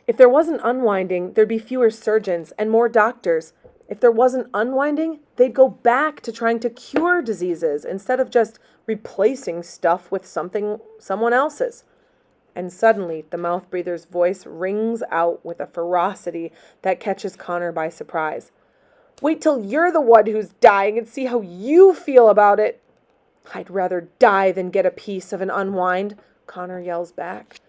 If there wasn't unwinding, there'd be fewer surgeons and more doctors. If there wasn't unwinding, they'd go back to trying to cure diseases instead of just replacing stuff with someone else's. And suddenly, the mouth breather's voice rings out with a ferocity that catches Connor by surprise. Wait till you're the one who's dying and see how you feel about it. I'd rather die than get a piece of an unwind, Connor yells back.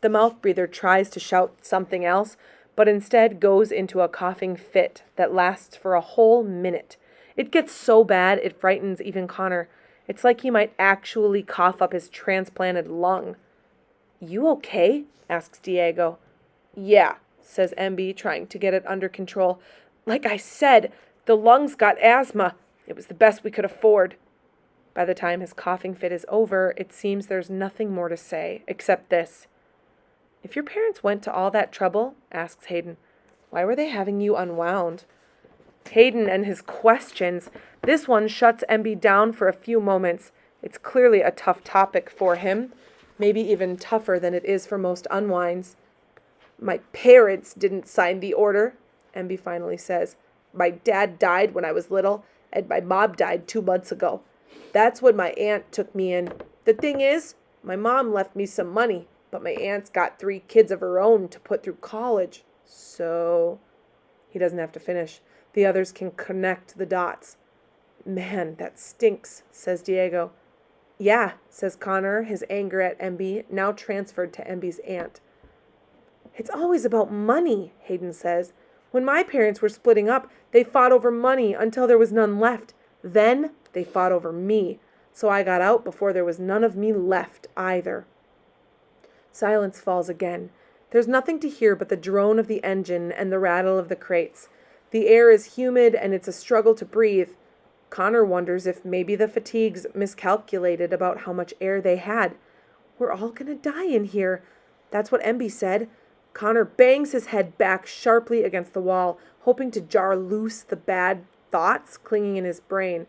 The mouth breather tries to shout something else, but instead goes into a coughing fit that lasts for a whole minute. It gets so bad it frightens even Connor. It's like he might actually cough up his transplanted lung. You okay? Asks Diego. Yeah, says MB, trying to get it under control. Like I said, the lungs got asthma. It was the best we could afford. By the time his coughing fit is over, it seems there's nothing more to say, except this. If your parents went to all that trouble, asks Hayden, why were they having you unwound? Hayden and his questions. This one shuts MB down for a few moments. It's clearly a tough topic for him, maybe even tougher than it is for most unwinds. My parents didn't sign the order, MB finally says. My dad died when I was little, and my mom died 2 months ago. That's when my aunt took me in. The thing is, my mom left me some money, but my aunt's got 3 kids of her own to put through college. So, he doesn't have to finish. The others can connect the dots. Man, that stinks, says Diego. Yeah, says Connor, his anger at MB now transferred to MB's aunt. It's always about money, Hayden says. When my parents were splitting up, they fought over money until there was none left. Then they fought over me, so I got out before there was none of me left either. Silence falls again. There's nothing to hear but the drone of the engine and the rattle of the crates. The air is humid and it's a struggle to breathe. Connor wonders if maybe the fatigues miscalculated about how much air they had. We're all gonna die in here. That's what MB said. Connor bangs his head back sharply against the wall, hoping to jar loose the bad thoughts clinging in his brain.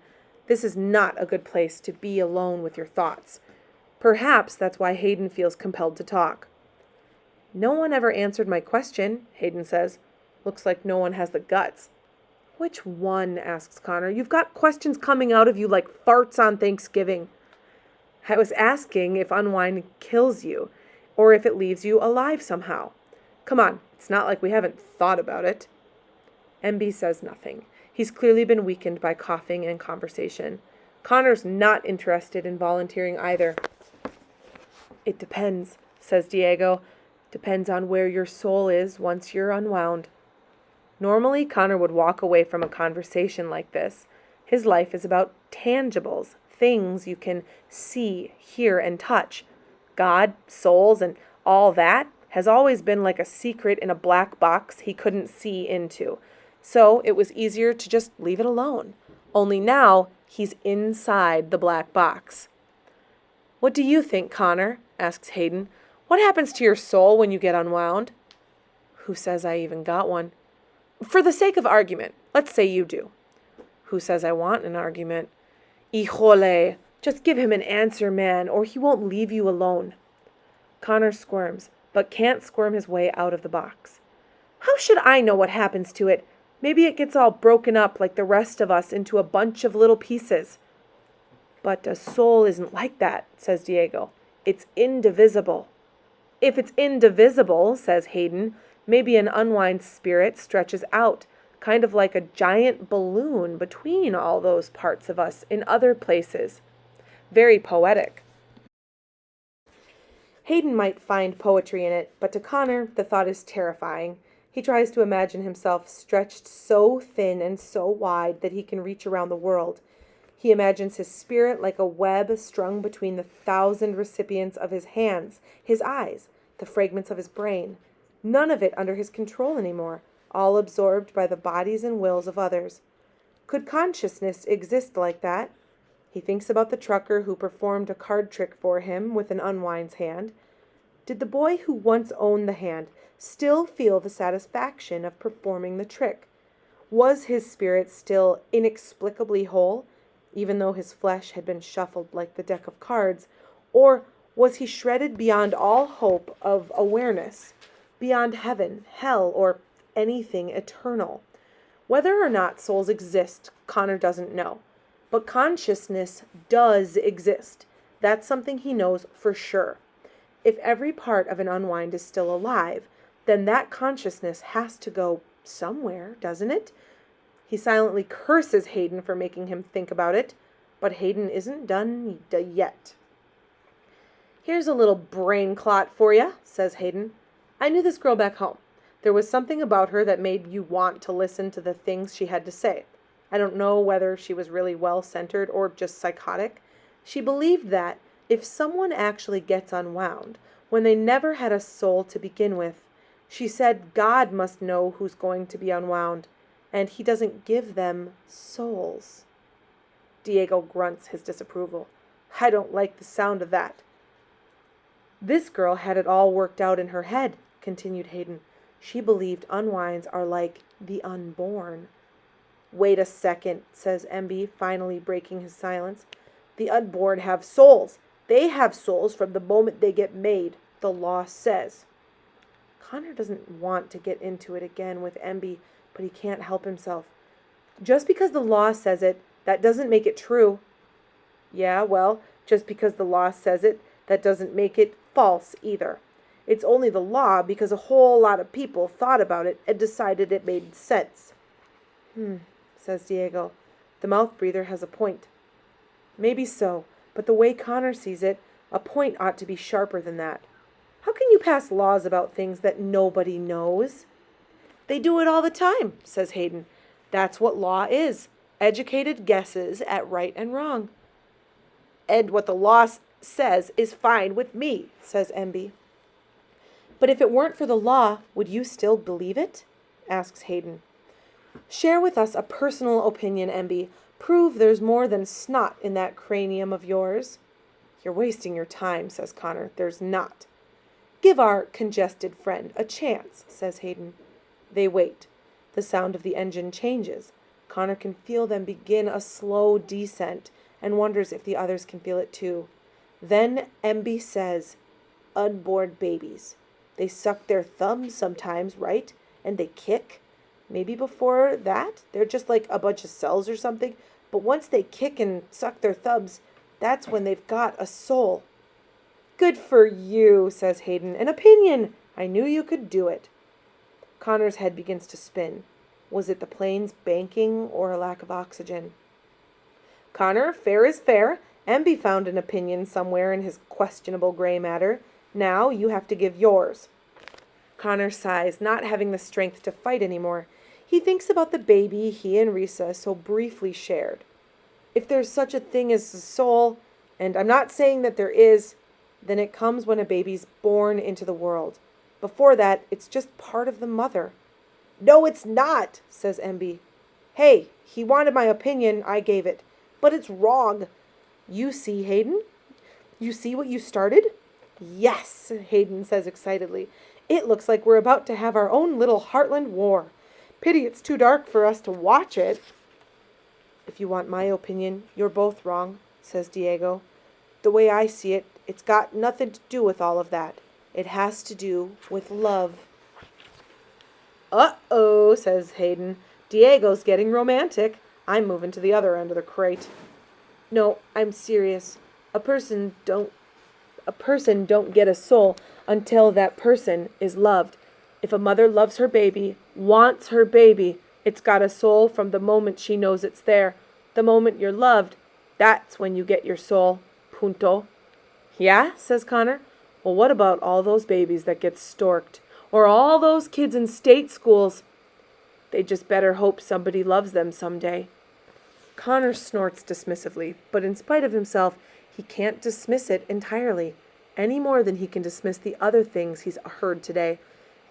This is not a good place to be alone with your thoughts. Perhaps that's why Hayden feels compelled to talk. No one ever answered my question, Hayden says. Looks like no one has the guts. Which one? Asks Connor. You've got questions coming out of you like farts on Thanksgiving. I was asking if unwind kills you, or if it leaves you alive somehow. Come on, it's not like we haven't thought about it. MB says nothing. He's clearly been weakened by coughing and conversation. Connor's not interested in volunteering either. It depends, says Diego. Depends on where your soul is once you're unwound. Normally, Connor would walk away from a conversation like this. His life is about tangibles, things you can see, hear, and touch. God, souls, and all that has always been like a secret in a black box he couldn't see into. So it was easier to just leave it alone. Only now, he's inside the black box. What do you think, Connor? Asks Hayden. What happens to your soul when you get unwound? Who says I even got one? For the sake of argument, let's say you do. Who says I want an argument? Híjole, just give him an answer, man, or he won't leave you alone. Connor squirms, but can't squirm his way out of the box. How should I know what happens to it? Maybe it gets all broken up like the rest of us into a bunch of little pieces. But a soul isn't like that, says Diego. It's indivisible. If it's indivisible, says Hayden, maybe an unwind spirit stretches out, kind of like a giant balloon between all those parts of us in other places. Very poetic. Hayden might find poetry in it, but to Connor, the thought is terrifying. He tries to imagine himself stretched so thin and so wide that he can reach around the world. He imagines his spirit like a web strung between the 1,000 recipients of his hands, his eyes, the fragments of his brain. None of it under his control anymore, all absorbed by the bodies and wills of others. Could consciousness exist like that? He thinks about the trucker who performed a card trick for him with an unwind's hand. Did the boy who once owned the hand still feel the satisfaction of performing the trick? Was his spirit still inexplicably whole, even though his flesh had been shuffled like the deck of cards, or was he shredded beyond all hope of awareness, beyond heaven, hell, or anything eternal. Whether or not souls exist, Connor doesn't know. But consciousness does exist. That's something he knows for sure. If every part of an unwind is still alive, then that consciousness has to go somewhere, doesn't it? He silently curses Hayden for making him think about it, but Hayden isn't done yet. "Here's a little brain clot for you," says Hayden. "I knew this girl back home. There was something about her that made you want to listen to the things she had to say. I don't know whether she was really well-centered or just psychotic. She believed that if someone actually gets unwound, when they never had a soul to begin with, she said God must know who's going to be unwound, and he doesn't give them souls." Diego grunts his disapproval. "I don't like the sound of that." "This girl had it all worked out in her head," continued Hayden. "She believed unwinds are like the unborn." "Wait a second," says MB, finally breaking his silence. "The unborn have souls. They have souls from the moment they get made, the law says." Connor doesn't want to get into it again with MB, but he can't help himself. "Just because the law says it, that doesn't make it true." "Yeah, well, just because the law says it, that doesn't make it false either. It's only the law because a whole lot of people thought about it and decided it made sense." Says Diego. "The mouth breather has a point." "Maybe so, but the way Connor sees it, a point ought to be sharper than that. How can you pass laws about things that nobody knows?" "They do it all the time," says Hayden. "That's what law is. Educated guesses at right and wrong." "And what the law says is fine with me," says MB. "But if it weren't for the law, would you still believe it?" asks Hayden. "Share with us a personal opinion, MB. Prove there's more than snot in that cranium of yours." "You're wasting your time," says Connor. "There's not." "Give our congested friend a chance," says Hayden. They wait. The sound of the engine changes. Connor can feel them begin a slow descent and wonders if the others can feel it too. Then MB says, "Unborn babies. They suck their thumbs sometimes, right? And they kick. Maybe before that, they're just like a bunch of cells or something. But once they kick and suck their thumbs, that's when they've got a soul." "Good for you," says Hayden. "An opinion. I knew you could do it." Connor's head begins to spin. Was it the plane's banking or a lack of oxygen? "Connor, fair is fair. MB found an opinion somewhere in his questionable gray matter. Now you have to give yours." Connor sighs, not having the strength to fight anymore. He thinks about the baby he and Risa so briefly shared. If there's such a thing as a soul, and I'm not saying that there is, then it comes when a baby's born into the world. Before that, it's just part of the mother. "No, it's not," says MB. "Hey, he wanted my opinion, I gave it. But it's wrong. You see, Hayden? You see what you started?" "Yes," Hayden says excitedly. "It looks like we're about to have our own little Heartland war. Pity it's too dark for us to watch it." "If you want my opinion, you're both wrong," says Diego. "The way I see it, it's got nothing to do with all of that. It has to do with love." "Uh-oh," says Hayden. "Diego's getting romantic. I'm moving to the other end of the crate." "No, I'm serious. A person don't get a soul until that person is loved. If a mother loves her baby, wants her baby, it's got a soul from the moment she knows it's there. The moment you're loved, that's when you get your soul. Punto." "Yeah?" says Connor. "Well, what about all those babies that get storked? Or all those kids in state schools? They just better hope somebody loves them someday." Connor snorts dismissively, but in spite of himself, he can't dismiss it entirely, any more than he can dismiss the other things he's heard today.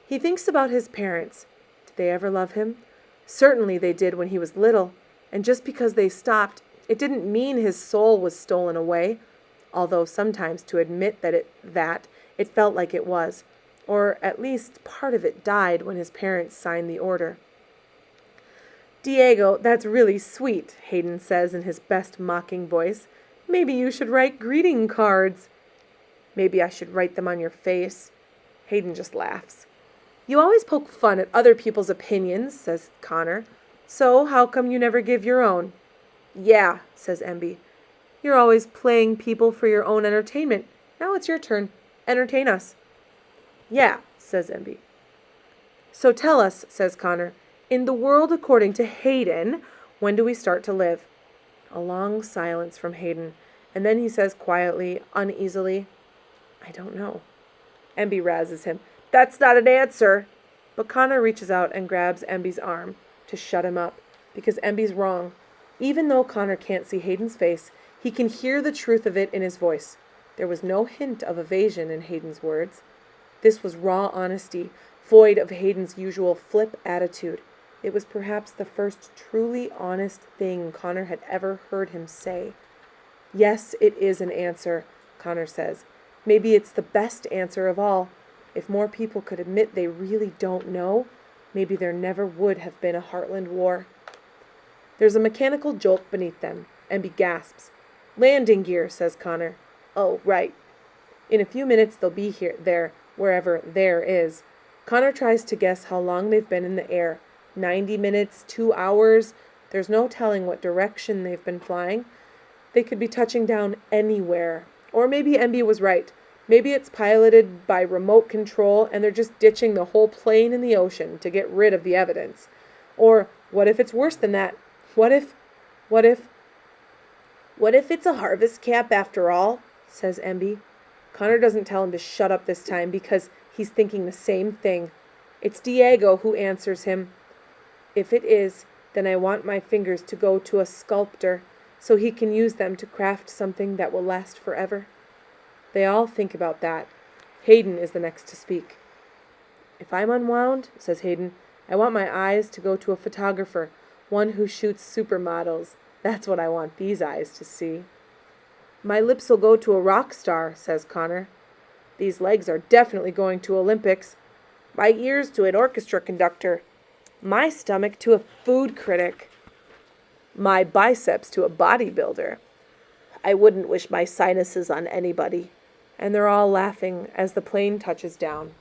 He thinks about his parents. Did they ever love him? Certainly they did when he was little, and just because they stopped, it didn't mean his soul was stolen away, although sometimes to admit it felt like it was, or at least part of it died when his parents signed the order. "Diego, that's really sweet," Hayden says in his best mocking voice. "Maybe you should write greeting cards." "Maybe I should write them on your face." Hayden just laughs. You always poke fun at other people's opinions, says Connor. So how come you never give your own? Yeah, says Emby. You're always playing people for your own entertainment. Now it's your turn. Entertain us. Yeah, says Emby. So tell us, says Connor, in the world according to Hayden, when do we start to live? A long silence from Hayden, and then he says quietly, uneasily, I don't know. Emby razzes him. That's not an answer. But Connor reaches out and grabs Emby's arm to shut him up, because Emby's wrong. Even though Connor can't see Hayden's face, he can hear the truth of it in his voice. There was no hint of evasion in Hayden's words. This was raw honesty, void of Hayden's usual flip attitude. It was perhaps the first truly honest thing Connor had ever heard him say. Yes, it is an answer, Connor says. Maybe it's the best answer of all. If more people could admit they really don't know, maybe there never would have been a Heartland War. There's a mechanical jolt beneath them. Emby gasps. Landing gear, says Connor. Oh, right. In a few minutes they'll be there, wherever there is. Connor tries to guess how long they've been in the air. 90 minutes, 2 hours. There's no telling what direction they've been flying. They could be touching down anywhere. Or maybe Emby was right. Maybe it's piloted by remote control and they're just ditching the whole plane in the ocean to get rid of the evidence. Or what if it's worse than that? What if it's a harvest cap after all? Says Emby. Connor doesn't tell him to shut up this time because he's thinking the same thing. It's Diego who answers him. If it is, then I want my fingers to go to a sculptor so he can use them to craft something that will last forever. They all think about that. Hayden is the next to speak. If I'm unwound, says Hayden, I want my eyes to go to a photographer, one who shoots supermodels. That's what I want these eyes to see. My lips will go to a rock star, says Connor. These legs are definitely going to Olympics. My ears to an orchestra conductor. My stomach to a food critic. My biceps to a bodybuilder. I wouldn't wish my sinuses on anybody. And they're all laughing as the plane touches down.